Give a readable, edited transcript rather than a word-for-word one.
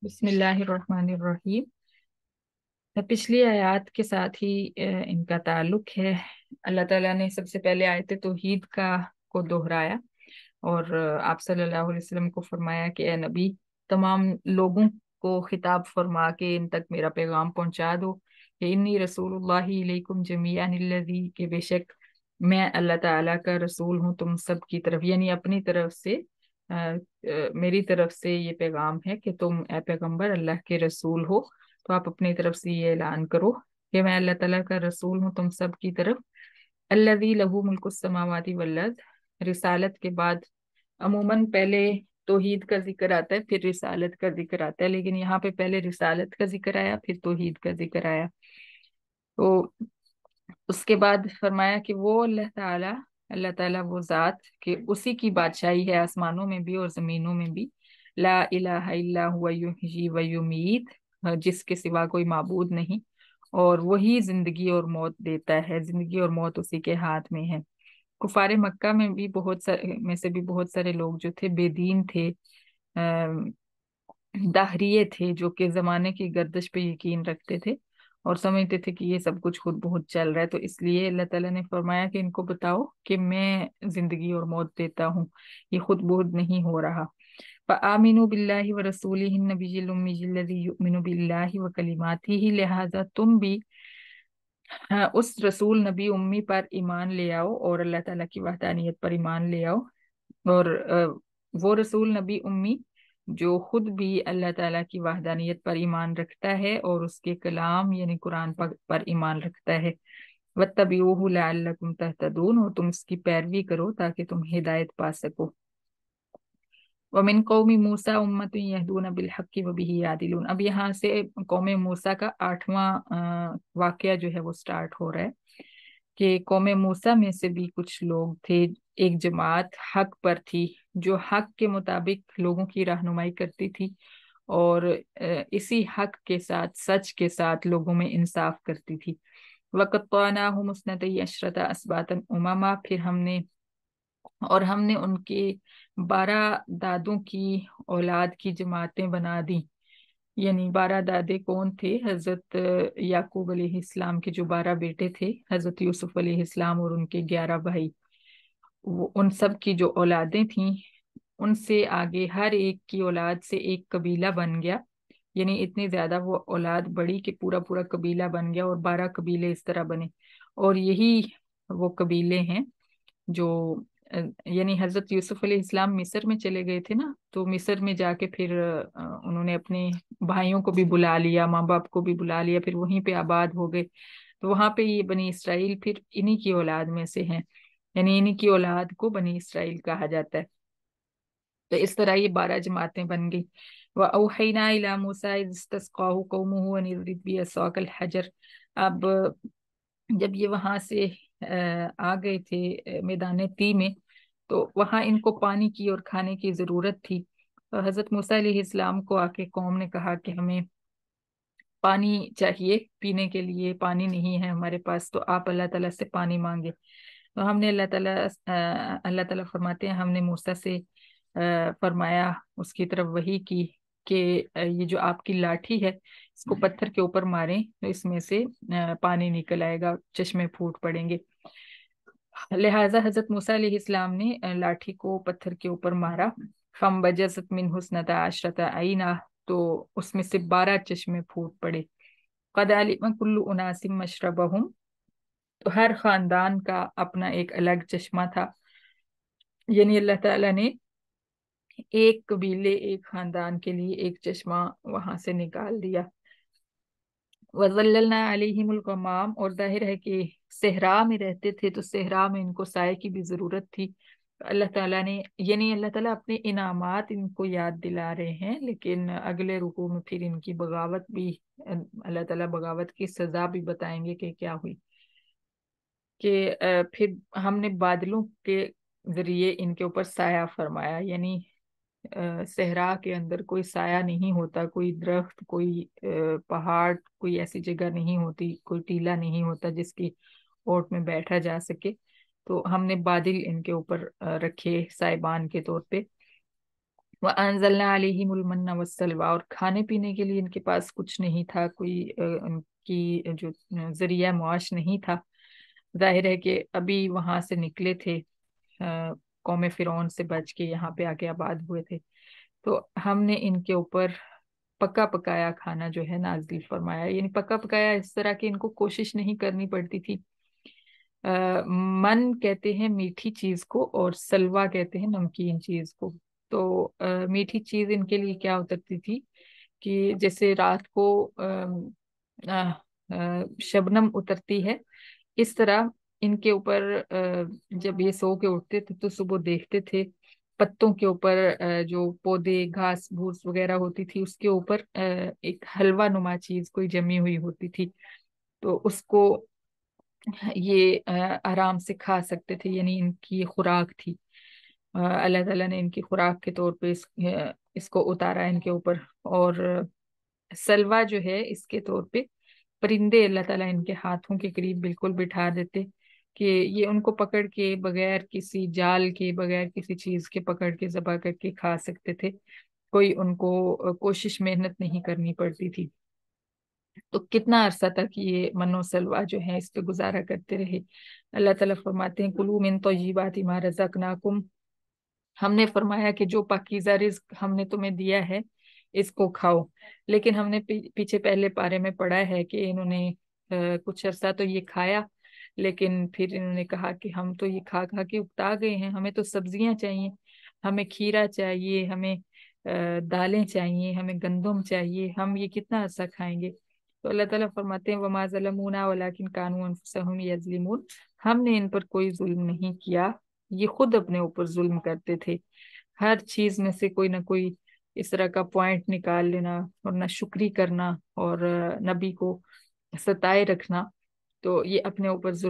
बिस्मिल्लाहिर्रहमानिर्रहीम। पिछली आयत के साथ ही इनका ताल्लुक है। अल्लाह ताला ने सबसे पहले आयत तौहीद को दोहराया और आप सल्लल्लाहु अलैहि वसल्लम को फरमाया कि ए नबी, तमाम लोगों को खिताब फरमा के इन तक मेरा पैगाम पहुंचा दो कि इन्नी रसूलुल्लाहि इलैकुम जमीअन अल्लज़ी, के बेशक मैं अल्लाह ताला का रसूल हूँ तुम सब की तरफ, यानी अपनी तरफ से मेरी तरफ से ये पैगाम है कि तुम ए पैगंबर अल्लाह के रसूल हो। तो आप अपनी तरफ से ये ऐलान करो कि मैं अल्लाह ताला का रसूल हूँ तुम सब की तरफ। अल्लज़ी लहू मुल्कुस समावाति वल अर्ज़, रिसालत के बाद अमूमन पहले तौहीद का जिक्र आता है फिर रिसालत का जिक्र आता है, लेकिन यहाँ पे पहले रिसालत का जिक्र आया फिर तौहीद का जिक्र आया। तो उसके बाद फरमाया कि वो अल्लाह ताला वो जात कि उसी की बादशाही है आसमानों में भी और जमीनों में भी। ला इलाहा इल्ला हुवा युहयी व युमीत, जिसके सिवा कोई माबूद नहीं और वही जिंदगी और मौत देता है, जिंदगी और मौत उसी के हाथ में है। कुफारे मक्का में भी बहुत सारे लोग जो थे बेदीन थे, दाहरिये थे, जो कि जमाने की गर्दिश पे यकीन रखते थे और समझते थे कि ये सब कुछ खुद बहुत चल रहा है। तो इसलिए अल्लाह ताला ने फरमाया कि इनको बताओ कि मैं जिंदगी और मौत देता हूँ, ये खुद बहुत नहीं हो रहा। फ़आमिनु बिल्लाहि व रसूलिहि नबिय्यिल उम्मिय्यिल लज़ी युमिनु बिल्लाहि व कलिमातिही, लिहाजा तुम भी उस रसूल नबी उम्मी पर ईमान ले आओ और अल्लाह ताला की वहदानियत पर ईमान ले आओ। और वो रसूल नबी उम्मी जो खुद भी अल्लाह ताला की वहदानियत पर ईमान रखता है और उसके कलाम यानी कुरान पर ईमान रखता है। वत्तबिऊहु लअल्लकुम तहतदून, और तुम इसकी पैरवी करो ताकि तुम हिदायत पा सको। वमिन कौमी मूसा उम्मतुन यहदून बिल हक्की व बिही यादिलून। अब यहाँ से कौमे मूसा का 8वां वाकया जो है वो स्टार्ट हो रहा है कि कौमे मूसा में से भी कुछ लोग थे, एक जमात हक पर थी जो हक के मुताबिक लोगों की रहनुमाई करती थी और इसी हक के साथ सच के साथ लोगों में इंसाफ करती थी। वक़त्तअनाहुम मुस्नतई अशरता अस्बातन उमामा, फिर हमने उनके 12 दादों की औलाद की जमातें बना दी। यानी 12 दादे कौन थे? हजरत याकूब अलैहिस्सलाम के जो 12 बेटे थे, हजरत यूसुफ अलैहिस्सलाम और उनके 11 भाई, वो उन सब की जो औलादें थीं, उनसे आगे हर एक की औलाद से एक कबीला बन गया। यानी इतनी ज्यादा वो औलाद बड़ी कि पूरा पूरा कबीला बन गया और 12 कबीले इस तरह बने। और यही वो कबीले हैं जो यानी हजरत यूसुफ अलैहिस्सलाम मिस्र में चले गए थे ना, तो मिस्र में जाके फिर उन्होंने अपने भाइयों को भी बुला लिया, माँ बाप को भी बुला लिया, फिर वहीं पे आबाद हो गए। तो वहां पे ये बनी इसराइल फिर इन्हीं की औलाद में से हैं, यानी इन्हीं की औलाद को बनी इसराइल कहा जाता है। तो इस तरह ये 12 जमातें बन गई। व औहैना इला मूसा इज़ इस्तस्क़ाहु क़ौमुहु अन इज़रिब बिअसाकल हजर। अब जब ये वहां से आ गए थे मैदान ती में, तो वहां इनको पानी की और खाने की जरूरत थी। तो हजरत मूसा अलैहिस्सलाम को आके कौम ने कहा कि हमें पानी चाहिए, पीने के लिए पानी नहीं है हमारे पास, तो आप अल्लाह ताला से पानी मांगे। तो हमने अल्लाह ताला फरमाते हैं हमने मूसा से फरमाया, उसकी तरफ वही की कि ये जो आपकी लाठी है इसको पत्थर के ऊपर मारें तो इसमें से पानी निकल आएगा, चश्मे फूट पड़ेंगे। लिहाजा हजरत मूसा अलैहिस्सलाम ने लाठी को पत्थर के ऊपर मारा। फम बजसत मिन हुस्नता अशरता आईना, तो उसमें से 12 चश्मे फूट पड़े। कद अलिम कुल्लु उनासिम मशरबहुम, तो हर खानदान का अपना एक अलग चश्मा था। यानी अल्लाह ताला ने एक कबीले एक खानदान के लिए एक चश्मा वहां से निकाल दिया। वज़ल्ललना अलैहिमुल गमाम, और जाहिर है कि सहरा में रहते थे तो सहरा में इनको साए की भी जरूरत थी। अल्लाह ताला ने, यानी अल्लाह ताला अपने इनामात इनको याद दिला रहे हैं, लेकिन अगले रुकू में फिर इनकी बगावत भी, अल्लाह ताला बगावत की सजा भी बताएंगे कि क्या हुई। कि फिर हमने बादलों के जरिए इनके ऊपर साया फरमाया। यानी सहरा के अंदर कोई साया नहीं होता, कोई दरख्त, कोई पहाड़, कोई ऐसी जगह नहीं होती, कोई टीला नहीं होता जिसकी ओट में बैठा जा सके। तो हमने बादल इनके ऊपर रखे साइबान के तौर पे। वअंज़लना अलैहिमुल मन्ना वस्सलवा, और खाने पीने के लिए इनके पास कुछ नहीं था, कोई उनकी जो जरिया मुआश नहीं था। जाहिर है कि अभी वहां से निकले थे, कौमे फिरौन से बच के यहाँ पे आके आबाद हुए थे। तो हमने इनके ऊपर पका पकाया खाना जो है नाजिल फरमाया, यानी पका पकाया इस तरह की इनको कोशिश नहीं करनी पड़ती थी। मन कहते हैं मीठी चीज को, और सलवा कहते हैं नमकीन चीज को। तो मीठी चीज इनके लिए क्या उतरती थी कि जैसे रात को शबनम उतरती है, इस तरह इनके ऊपर जब ये सो के उठते थे तो सुबह देखते थे पत्तों के ऊपर, जो पौधे घास फूस वगैरह होती थी उसके ऊपर एक हलवा नुमा चीज कोई जमी हुई होती थी। तो उसको ये आराम से खा सकते थे, यानी इनकी ये खुराक थी। अल्लाह ताला ने इनकी खुराक के तौर पे इसको उतारा इनके ऊपर। और सलवा जो है इसके तौर पे परिंदे अल्लाह ताला इनके हाथों के करीब बिल्कुल बिठा देते कि ये उनको पकड़ के बगैर किसी जाल के, बगैर किसी चीज के पकड़ के ज़बह करके खा सकते थे। कोई उनको कोशिश मेहनत नहीं करनी पड़ती थी। तो कितना अरसा तक ये मनो सलवा जो है इस पे गुजारा करते रहे। अल्लाह ताला फरमाते हैं कुलू मिन तय्यिबाति मा रज़क़नाकुम, हमने फरमाया कि जो पाकीज़ा रिज्क हमने तुम्हें दिया है इसको खाओ। लेकिन हमने पीछे पहले पारे में पढ़ा है कि इन्होंने कुछ अरसा तो ये खाया, लेकिन फिर इन्होंने कहा कि हम तो ये खा खा के उकता गए हैं, हमें तो सब्जियां चाहिए, हमें खीरा चाहिए, हमें दालें चाहिए, हमें गंदम चाहिए, हम ये कितना अरसा खाएंगे। तो अल्लाह ताला फरमाते हैं वमा ज़लमूना वलाकिन कानू अनफुसहुम यज़लिमून, हमने इन पर कोई जुल्म नहीं किया, ये खुद अपने ऊपर जुल्म करते थे। हर चीज में से कोई ना कोई इस तरह का पॉइंट निकाल लेना, और ना शुक्री करना, और नबी को सताए रखना, तो ये अपने ऊपर जुल्म